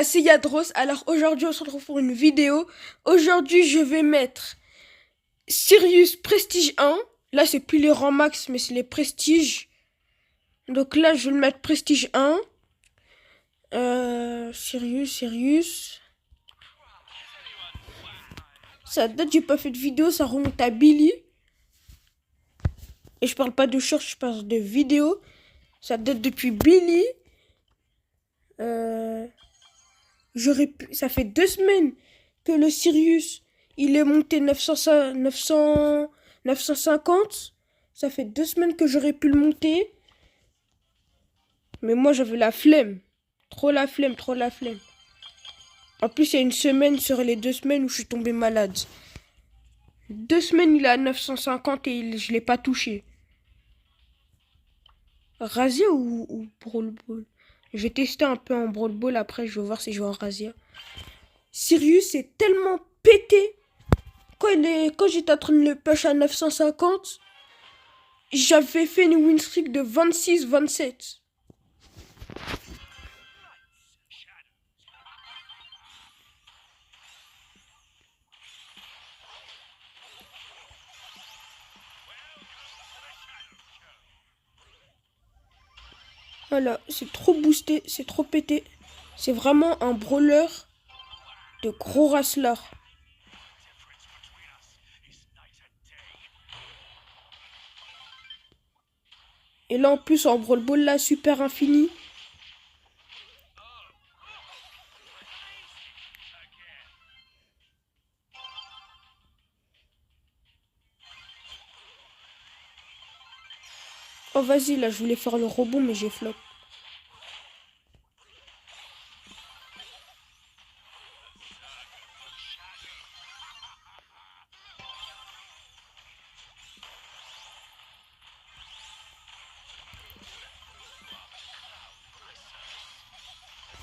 C'est Yadros. Alors aujourd'hui on se retrouve pour une vidéo. Aujourd'hui je vais mettre Sirius Prestige 1. Là c'est plus les rangs max mais c'est les prestiges. Donc là je vais le mettre Prestige 1. Sirius. Ça date, j'ai pas fait de vidéo, ça remonte à Billy. Et je parle pas de short, je parle de vidéo. Ça date depuis Billy. Ça fait 2 semaines que le Sirius, il est monté 950. Ça fait 2 semaines que j'aurais pu le monter. Mais moi, j'avais la flemme. Trop la flemme. En plus, il y a une semaine sur les 2 semaines où je suis tombée malade. 2 semaines, il est à 950 et je l'ai pas touché. Razia ou Brawl Ball? Je vais tester un peu en Brawl Ball, après je vais voir si je vais en Razia. Sirius est tellement pété. Quand j'étais en train de le push à 950, j'avais fait une win streak de 26-27. Voilà, c'est trop boosté, c'est trop pété. C'est vraiment un brawler de gros rasslers. Et là en plus en Brawl Ball là, super infini. Oh vas-y, là je voulais faire le robot mais j'ai flop.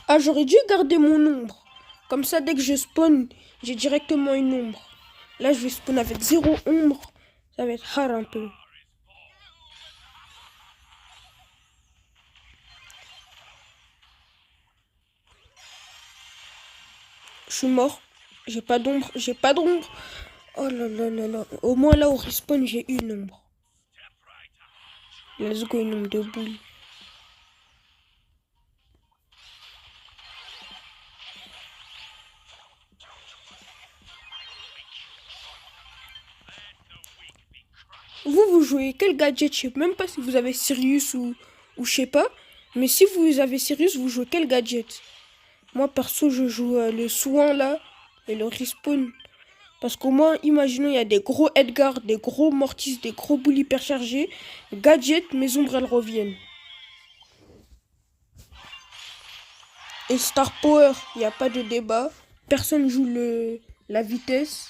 Ah, j'aurais dû garder mon ombre. Comme ça, dès que je spawn, j'ai directement une ombre. Là, je vais spawn avec 0 ombre. Ça va être hard un peu. Je suis mort. J'ai pas d'ombre. Oh là là là là. Au moins, là, au respawn, j'ai une ombre. Let's go, une ombre de boule. Vous jouez quel gadget? Je sais même pas si vous avez Sirius ou je sais pas. Mais si vous avez Sirius, vous jouez quel gadget? Moi, perso, je joue le soin là et le respawn. Parce qu'au moins, imaginons, il y a des gros Edgar, des gros Mortis, des gros boules hyperchargés. Gadget, mes ombres, elles reviennent. Et Star Power, il n'y a pas de débat. Personne joue la vitesse.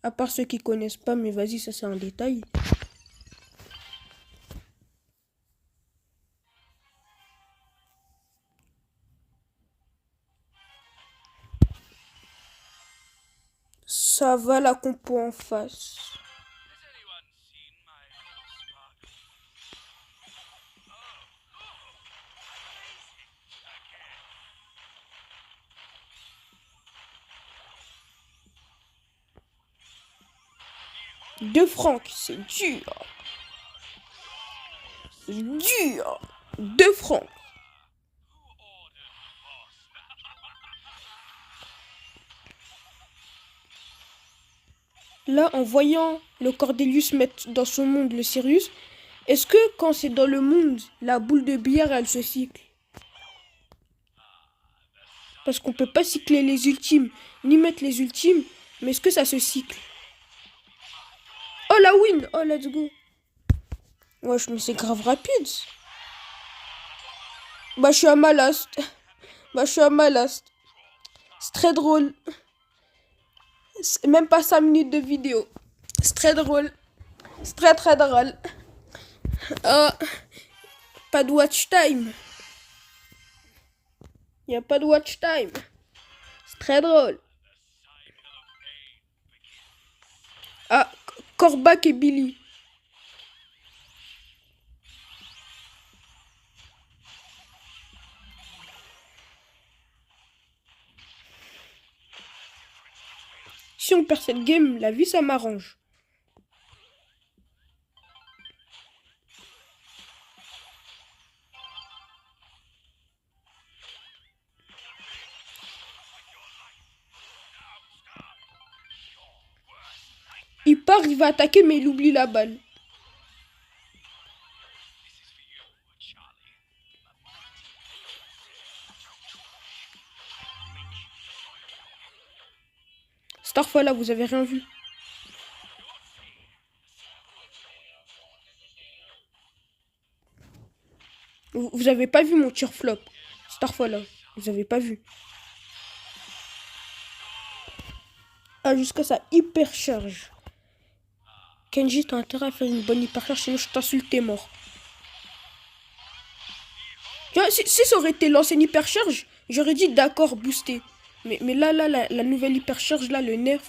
À part ceux qui connaissent pas, mais vas-y, ça c'est un détail. Ça va la compo en face. Deux francs, c'est dur. Dur. 2 francs. Là, en voyant le Cordelius mettre dans son monde le Sirius, est-ce que quand c'est dans le monde, la boule de billard, elle se cycle? Parce qu'on peut pas cycler les ultimes, ni mettre les ultimes, mais est-ce que ça se cycle? Oh la win! Oh let's go! Wesh, mais c'est grave rapide. Bah je suis à ma last. C'est très drôle. C'est même pas 5 minutes de vidéo. C'est très drôle. C'est très très drôle. Oh, pas de watch time. Y a pas de watch time. C'est très drôle. Ah, Corbac et Billy. Si on perd cette game, la vie, ça m'arrange. Il part, il va attaquer, mais il oublie la balle. Starfall, là, vous avez rien vu. Vous avez pas vu mon tir flop. Starfall, là. Vous avez pas vu. Ah, jusqu'à sa hyper charge. Kenji, t'as intérêt à faire une bonne hyper charge, sinon je t'insulte, t'es mort. Tu vois, si ça aurait été l'ancienne hyper charge, j'aurais dit d'accord, booster. Mais là, la nouvelle hyper charge, là, le nerf.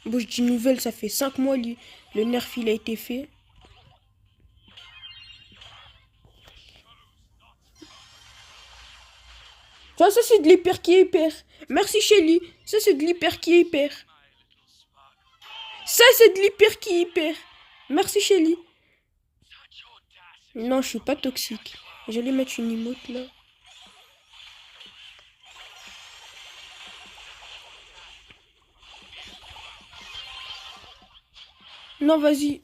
Bon, je dis nouvelle, ça fait 5 mois, le nerf, il a été fait. Tu vois, ça, c'est de l'hyper qui est hyper. Merci, Shelly. Ça, c'est de l'hyper qui est hyper. Ça, c'est de l'hyper qui est hyper. Merci, Shelly. Non, je suis pas toxique. J'allais mettre une emote, là. Non, vas-y.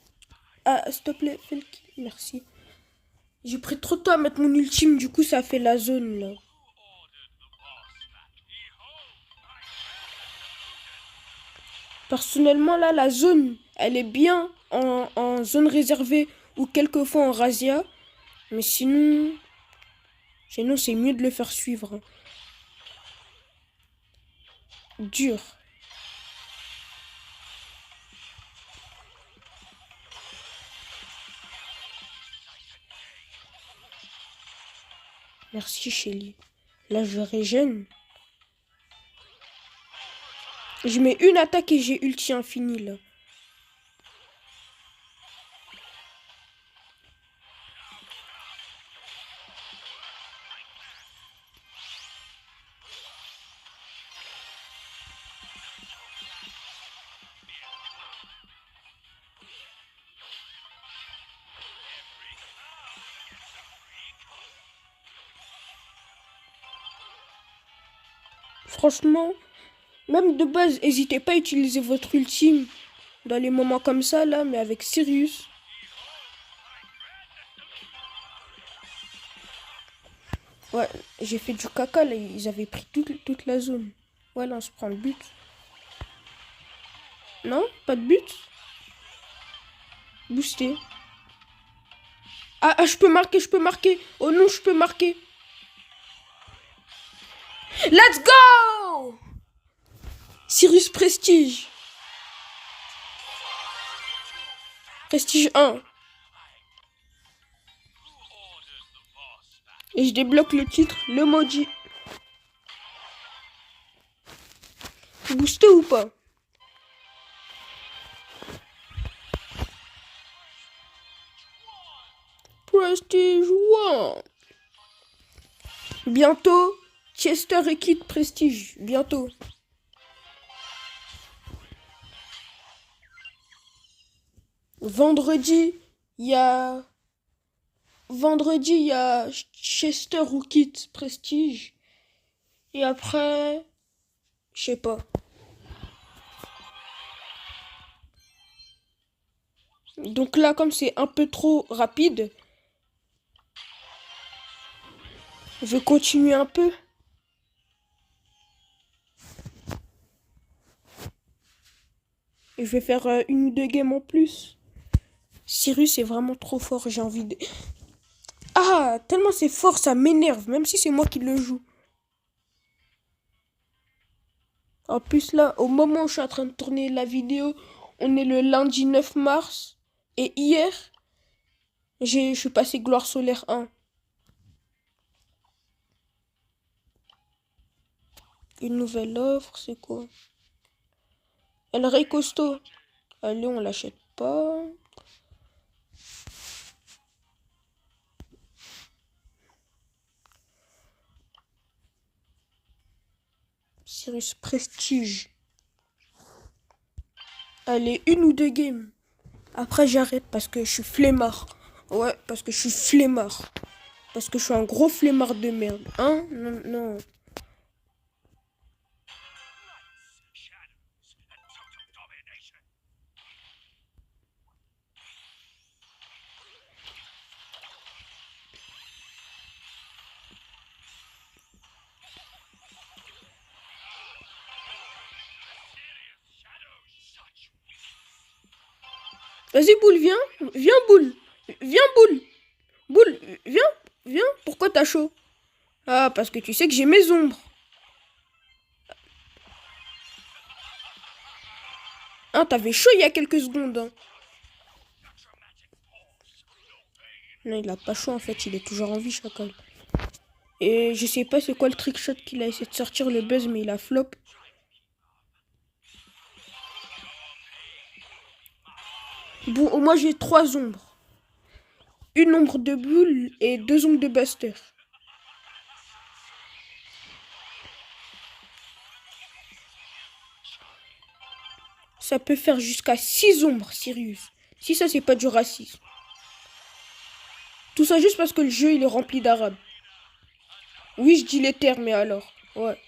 Ah, s'il te plaît, fais le kill. Merci. J'ai pris trop de temps à mettre mon ultime, du coup, ça fait la zone, là. Personnellement, là, la zone, elle est bien en zone réservée ou quelquefois en razzia. Mais sinon, c'est mieux de le faire suivre. Dur. Merci, Shelly. Là, je régène. Je mets une attaque et j'ai ulti infini, là. Franchement, même de base, n'hésitez pas à utiliser votre ultime dans les moments comme ça, là, mais avec Sirius. Ouais, j'ai fait du caca, là, ils avaient pris toute la zone. Voilà, on se prend le but. Non, pas de but. Boosté. Ah, je peux marquer, je peux marquer. Oh non, je peux marquer. Let's go! Sirius Prestige. Prestige 1. Et je débloque le titre, le maudit. Boosté ou pas? Prestige 1. Bientôt, Chester et Kid Prestige. Bientôt. Vendredi, il y a Chester ou Kid Prestige. Et après, je sais pas. Donc là, comme c'est un peu trop rapide, je vais continuer un peu. Et je vais faire une ou deux games en plus. Cyrus est vraiment trop fort, j'ai envie de... Ah, tellement c'est fort, ça m'énerve, même si c'est moi qui le joue. En plus là, au moment où je suis en train de tourner la vidéo, on est le lundi 9 mars. Et hier, je suis passé Gloire Solaire 1. Une nouvelle offre, c'est quoi? El Rey Costaud. Allez, on l'achète pas. Sirius Prestige. Allez, une ou deux games. Après, j'arrête parce que je suis flemmard. Ouais, parce que je suis flemmard. Parce que je suis un gros flemmard de merde. Hein? Non, non. Vas-y, Boule, viens. Viens, Boule. Viens, Boule. Boule, viens. Viens. Pourquoi t'as chaud? Ah, parce que tu sais que j'ai mes ombres. Hein, t'avais chaud il y a quelques secondes. Hein. Non, il a pas chaud en fait, il est toujours en vie, chacal. Et je sais pas c'est quoi le trickshot qu'il a essayé de sortir le buzz, mais il a flop. Bon, au moins j'ai trois ombres. Une ombre de boule et deux ombres de buster. Ça peut faire jusqu'à 6 ombres, Sirius. Si ça, c'est pas du racisme. Tout ça juste parce que le jeu, il est rempli d'arabes. Oui, je dis les termes, mais alors. Ouais.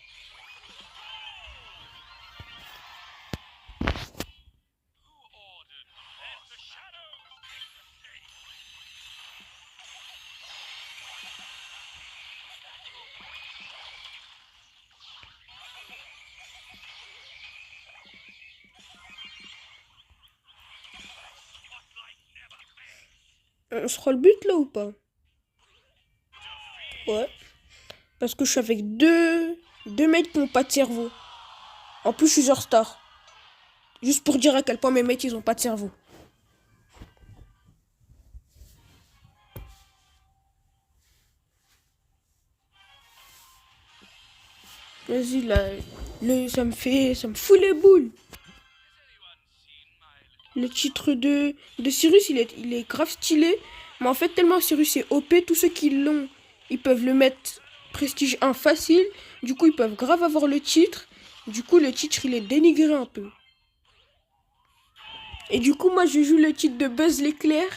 On se rend le but là ou pas? Ouais. Parce que je suis avec deux mecs qui n'ont pas de cerveau. En plus, je suis hors star. Juste pour dire à quel point mes mecs, ils ont pas de cerveau. Vas-y, là. Ça me fout les boules. Le titre de Cyrus, il est grave stylé. Mais en fait, tellement Cyrus est OP, tous ceux qui l'ont, ils peuvent le mettre prestige 1 facile. Du coup, ils peuvent grave avoir le titre. Du coup, le titre, il est dénigré un peu. Et du coup, moi, je joue le titre de Buzz l'éclair.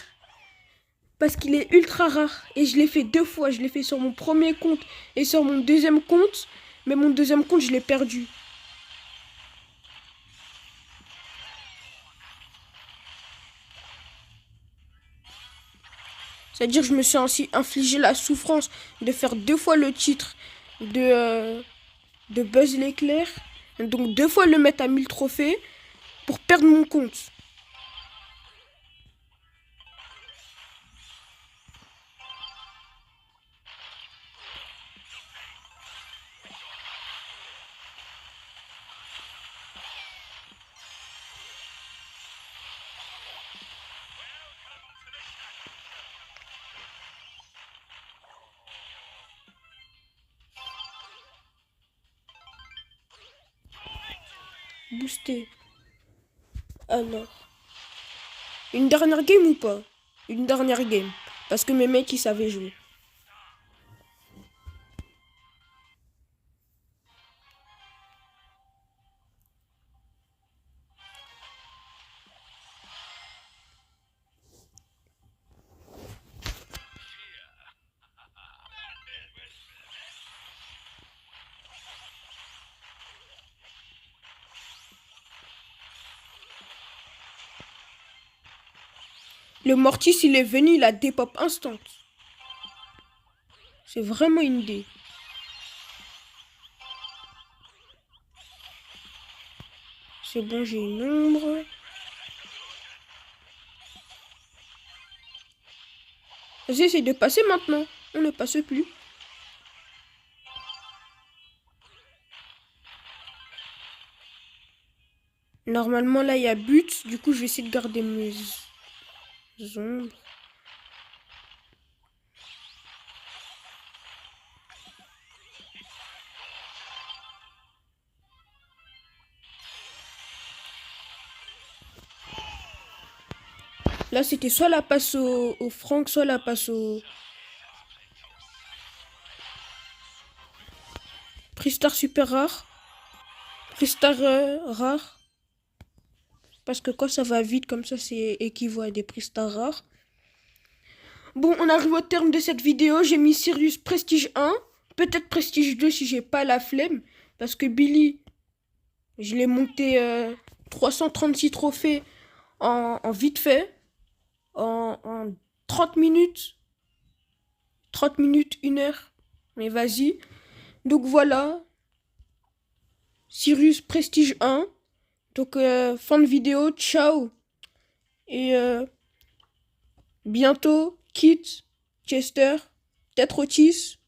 Parce qu'il est ultra rare. Et je l'ai fait deux fois. Je l'ai fait sur mon premier compte et sur mon deuxième compte. Mais mon deuxième compte, je l'ai perdu. C'est-à-dire que je me suis ainsi infligé la souffrance de faire deux fois le titre de Buzz l'éclair. Donc deux fois le mettre à 1000 trophées pour perdre mon compte. Boosté. Alors. Une dernière game ou pas? Une dernière game. Parce que mes mecs, ils savaient jouer. Le Mortis, il est venu, il a dépop instant. C'est vraiment une idée. C'est bon, j'ai une ombre. Vas-y, essaye de passer maintenant. On ne passe plus. Normalement, là, il y a but. Du coup, je vais essayer de garder mes ombres. Là, c'était soit la passe au Franck, soit la passe au Pristar super rare. Pristar rare. Parce que quand ça va vite, comme ça, c'est équivaut à des prestats rares. Bon, on arrive au terme de cette vidéo. J'ai mis Sirius Prestige 1. Peut-être Prestige 2 si j'ai pas la flemme. Parce que Billy, je l'ai monté 336 trophées en vite fait. En 30 minutes. 30 minutes, 1 heure. Mais vas-y. Donc voilà. Sirius Prestige 1. Donc fin de vidéo. Ciao. Et bientôt, Kit, Chester, peut-être Otis.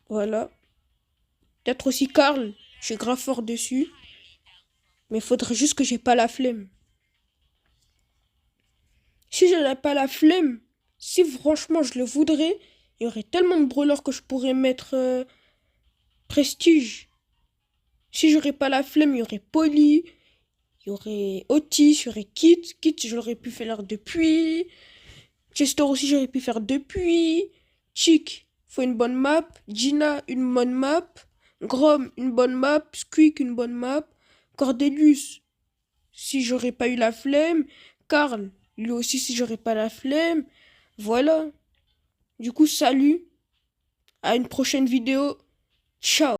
Voilà. Peut-être aussi Karl. Je suis grave fort dessus. Mais faudrait juste que j'ai pas la flemme. Si j'avais pas la flemme, si franchement je le voudrais, il y aurait tellement de brawlers que je pourrais mettre Prestige. Si j'aurais pas la flemme, il y aurait Polly, il y aurait Otis, il y aurait Kit. Kit, j'aurais pu faire depuis. Chester aussi, j'aurais pu faire depuis. Chick, faut une bonne map. Gina, une bonne map. Grom, une bonne map. Squeak, une bonne map. Cordelius, si j'aurais pas eu la flemme. Karl, lui aussi, si j'aurais pas la flemme. Voilà. Du coup, salut. À une prochaine vidéo. Ciao.